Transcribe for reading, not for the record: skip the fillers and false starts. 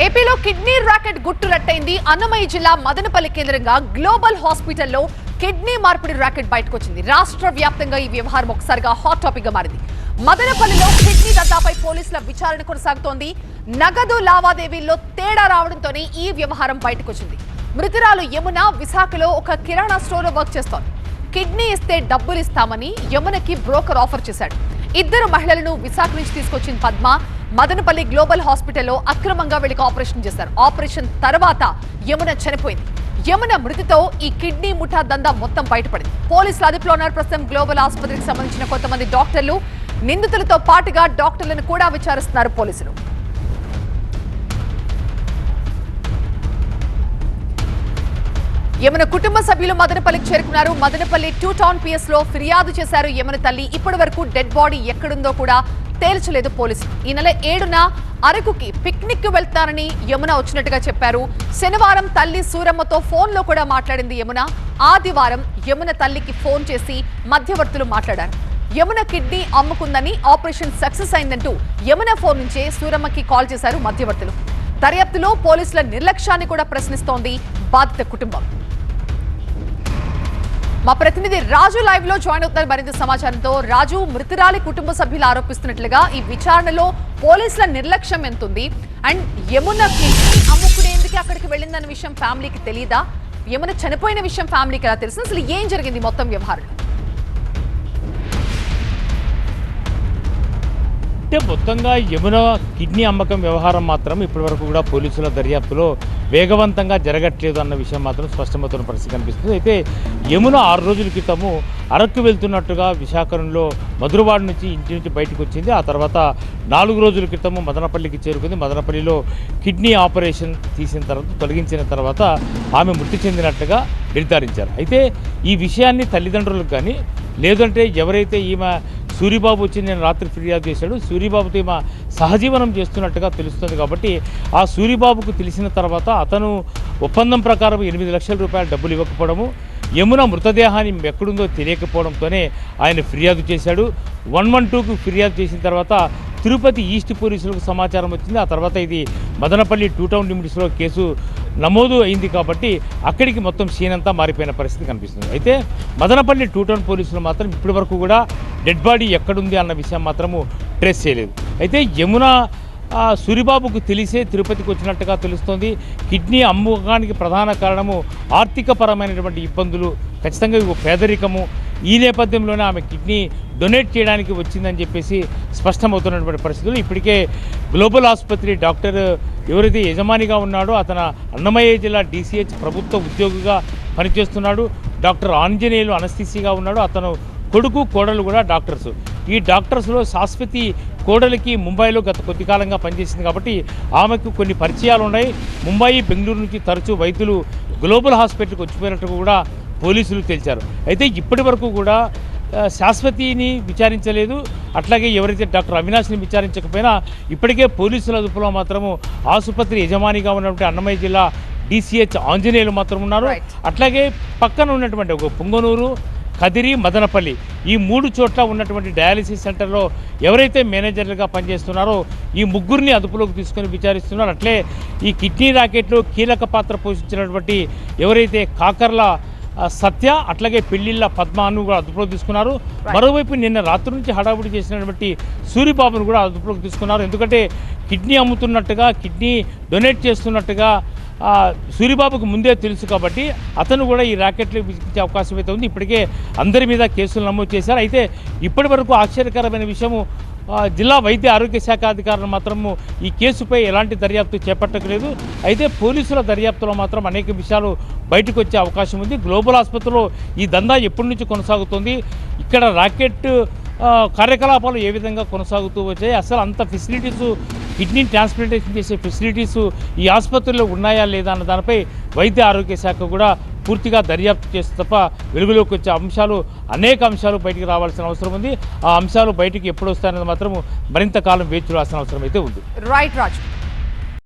ఏపీలో kidney racket గుట్టు రట్టయింది. అన్నమయ్య జిల్లా మదనపల్లి కేంద్రంగా గ్లోబల్ హాస్పిటల్లో కిడ్నీ మార్పిడి రాకెట్ బయటకు వచ్చింది. రాష్ట్ర వ్యాప్తంగా ఈ వ్యవహారం ఒకసారిగా హాట్ టాపిక్ గా మారింది. మదనపల్లిలో కిడ్నీ దందాపై పోలీసుల విచారణ కొనసాగుతోంది. నగదు లావాదేవీల్లో తేడా రావడంతోనే ఈ వ్యవహారం బయటకు వచ్చింది. మృతురాలు యమున విశాఖలో ఒక కిరాణా స్టోర్లో వర్క్ చేస్తోంది. కిడ్నీ ఇస్తే డబ్బులు ఇస్తామని యమునకి బ్రోకర్ ఆఫర్ చేశాడు. ఇద్దరు మహిళలను విశాఖ నుంచి తీసుకొచ్చిన పద్మ మదనపల్లి గ్లోబల్ హాస్పిటల్లో అక్రమంగా వీళ్ళకి ఆపరేషన్ చేశారు. ఆపరేషన్ తర్వాత యమున చనిపోయింది. యమున మృతితో ఈ కిడ్నీ ముఠా దందా మొత్తం బయటపడింది. పోలీసులు అదుపులో ఉన్నారు. ప్రస్తుతం గ్లోబల్ ఆసుపత్రికి సంబంధించిన కొంతమంది డాక్టర్లు, నిందితులతో పాటుగా డాక్టర్లను కూడా విచారిస్తున్నారు పోలీసులు. యమున కుటుంబ సభ్యులు మదనపల్లికి చేరుకున్నారు. మదనపల్లి 2 టౌన్ పిఎస్ లో ఫిర్యాదు చేశారు యమున తల్లి. ఇప్పటి వరకు డెడ్ బాడీ ఎక్కడుందో కూడా తేల్చలేదు పోలీసులు. ఈ నెల 7న అరకుకి పిక్నిక్ కు వెళ్తానని యమున వచ్చినట్టుగా చెప్పారు. శనివారం తల్లి సూరమ్మతో ఫోన్ లో కూడా మాట్లాడింది యమున. ఆదివారం యమున తల్లికి ఫోన్ చేసి మధ్యవర్తులు మాట్లాడారు. యమున కిడ్నీ అమ్ముకుందని, ఆపరేషన్ సక్సెస్ అయిందంటూ యమున ఫోన్ నుంచే సూరమ్మకి కాల్ చేశారు మధ్యవర్తులు. దర్యాప్తులో పోలీసుల నిర్లక్ష్యాన్ని కూడా ప్రశ్నిస్తోంది బాధిత కుటుంబం. మా ప్రతినిధి రాజు లైవ్ లో జాయిన్ అవుతున్నారు మరింత సమాచారంతో. రాజు, మృతురాలి కుటుంబ సభ్యులు ఆరోపిస్తున్నట్లుగా ఈ విచారణలో పోలీసుల నిర్లక్ష్యం ఎంతుంది? అండ్ యమున కిడ్నీ అమ్ముకునేందుకు అక్కడికి వెళ్ళిందన్న విషయం ఫ్యామిలీకి తెలియదా? యమున చనిపోయిన విషయం ఫ్యామిలీకి ఎలా తెలుసు? అసలు ఏం జరిగింది మొత్తం వ్యవహారంలో? అంటే మొత్తంగా యమున కిడ్నీ అమ్మకం వ్యవహారం మాత్రం ఇప్పటివరకు కూడా పోలీసుల దర్యాప్తులో వేగవంతంగా జరగట్లేదు అన్న విషయం మాత్రం స్పష్టమవుతున్న పరిస్థితి కనిపిస్తుంది. అయితే యమున 6 రోజుల క్రితము అరకు వెళ్తున్నట్టుగా విశాఖలో మధురవాడ నుంచి ఇంటి నుంచి బయటకు వచ్చింది. ఆ తర్వాత 4 రోజుల క్రితము మదనపల్లికి చేరుకుంది. మదనపల్లిలో కిడ్నీ ఆపరేషన్ తీసిన తర్వాత, తొలగించిన తర్వాత ఆమె మృతి చెందినట్టుగా నిర్ధారించారు. అయితే ఈ విషయాన్ని తల్లిదండ్రులకు కానీ, లేదంటే ఎవరైతే ఈమె సూరిబాబు వచ్చి నేను రాత్రి ఫిర్యాదు చేశాడు, సూరిబాబుతో ఈమె సహజీవనం చేస్తున్నట్టుగా తెలుస్తుంది. కాబట్టి ఆ సూరిబాబుకు తెలిసిన తర్వాత అతను ఒప్పందం ప్రకారం 8 లక్షల రూపాయల డబ్బులు ఇవ్వకపోవడము, యమున మృతదేహాన్ని ఎక్కడుందో తెలియకపోవడంతోనే ఆయన ఫిర్యాదు చేశాడు. 112కు ఫిర్యాదు చేసిన తర్వాత తిరుపతి ఈస్ట్ పోలీసులకు సమాచారం వచ్చింది. ఆ తర్వాత ఇది మదనపల్లి 2 టౌన్ లిమిట్స్లో కేసు నమోదు అయింది. కాబట్టి అక్కడికి మొత్తం సీన్ అంతా మారిపోయిన పరిస్థితి కనిపిస్తుంది. అయితే మదనపల్లి 2 టౌన్ పోలీసులు మాత్రం ఇప్పటి వరకు కూడా డెడ్ బాడీ ఎక్కడుంది అన్న విషయం మాత్రము ట్రేస్ చేయలేదు. అయితే యమున సూరిబాబుకు తెలిసే తిరుపతికి వచ్చినట్టుగా తెలుస్తోంది. కిడ్నీ అమ్మకానికి ప్రధాన కారణము ఆర్థికపరమైనటువంటి ఇబ్బందులు, ఖచ్చితంగా పేదరికము. ఈ నేపథ్యంలోనే ఆమె కిడ్నీ డొనేట్ చేయడానికి వచ్చిందని చెప్పేసి స్పష్టమవుతున్నటువంటి పరిస్థితులు. ఇప్పటికే గ్లోబల్ ఆసుపత్రి డాక్టర్ ఎవరైతే యజమానిగా ఉన్నాడో అతను అన్నమయ్య జిల్లా DCH ప్రభుత్వ ఉద్యోగిగా పనిచేస్తున్నాడు. డాక్టర్ ఆంజనేయులు అనస్థిసిగా ఉన్నాడు. అతను కొడుకు, కోడలు కూడా డాక్టర్స్. ఈ డాక్టర్స్లో శాశ్వతి కోడలికి ముంబైలో గత కొద్ది కాలంగా పనిచేసింది. కాబట్టి ఆమెకు కొన్ని పరిచయాలు ఉన్నాయి. ముంబై, బెంగళూరు నుంచి తరచూ వైద్యులు గ్లోబల్ హాస్పిటల్కి వచ్చిపోయినట్టు కూడా పోలీసులు తెలిచారు. అయితే ఇప్పటి వరకు కూడా శాశ్వతిని విచారించలేదు. అట్లాగే ఎవరైతే డాక్టర్ అవినాష్ని విచారించకపోయినా ఇప్పటికే పోలీసుల అదుపులో మాత్రము ఆసుపత్రి యజమానిగా ఉన్నటువంటి అన్నమయ్య జిల్లా DCH ఆంజనేయులు మాత్రం ఉన్నారు. అట్లాగే పక్కన ఉన్నటువంటి ఒక పుంగనూరు, కదిరి, మదనపల్లి ఈ 3 చోట్ల ఉన్నటువంటి డయాలసిస్ సెంటర్లో ఎవరైతే మేనేజర్లుగా పనిచేస్తున్నారో ఈ ముగ్గురిని అదుపులోకి తీసుకొని విచారిస్తున్నారు. అట్లే ఈ కిడ్నీ రాకెట్లో కీలక పాత్ర పోషించినటువంటి ఎవరైతే కాకర్ల సత్య, అట్లాగే పెళ్లిళ్ళ పద్మను కూడా అదుపులోకి తీసుకున్నారు. మరోవైపు నిన్న రాత్రి నుంచి హడావుడి చేసినటువంటి సూరిబాబును కూడా అదుపులోకి తీసుకున్నారు. ఎందుకంటే కిడ్నీ అమ్ముతున్నట్టుగా, కిడ్నీ డొనేట్ చేస్తున్నట్టుగా సూరిబాబుకు ముందే తెలుసు. కాబట్టి అతను కూడా ఈ ర్యాకెట్లు విధించే అవకాశం అయితే ఉంది. ఇప్పటికే అందరి మీద కేసులు నమోదు చేశారు. అయితే ఇప్పటి వరకు ఆశ్చర్యకరమైన విషయము, జిల్లా వైద్య ఆరోగ్య శాఖ అధికారులు మాత్రము ఈ కేసుపై ఎలాంటి దర్యాప్తు చేపట్టలేదు. అయితే పోలీసుల దర్యాప్తులో మాత్రం అనేక విషయాలు బయటకు వచ్చే అవకాశం ఉంది. గ్లోబల్ ఆసుపత్రిలో ఈ దందా ఎప్పటి నుంచి కొనసాగుతుంది, ఇక్కడ రాకెట్ కార్యకలాపాలు ఏ విధంగా కొనసాగుతూ వచ్చాయి, అసలు అంత ఫెసిలిటీస్, కిడ్నీ ట్రాన్స్ప్లాంటేషన్ చేసే ఫెసిలిటీస్ ఈ ఆసుపత్రిలో ఉన్నాయా లేదా అన్న దానిపై వైద్య ఆరోగ్య శాఖ కూడా పూర్తిగా దర్యాప్తు చేస్తే తప్ప వెలుగులోకి వచ్చే అనేక అంశాలు బయటికి రావాల్సిన అవసరం ఉంది. ఆ అంశాలు బయటికి ఎప్పుడు వస్తాయన్నది మాత్రం మరింత కాలం వేచి చూడాల్సిన అవసరం అయితే ఉంది. రైట్ రాజు.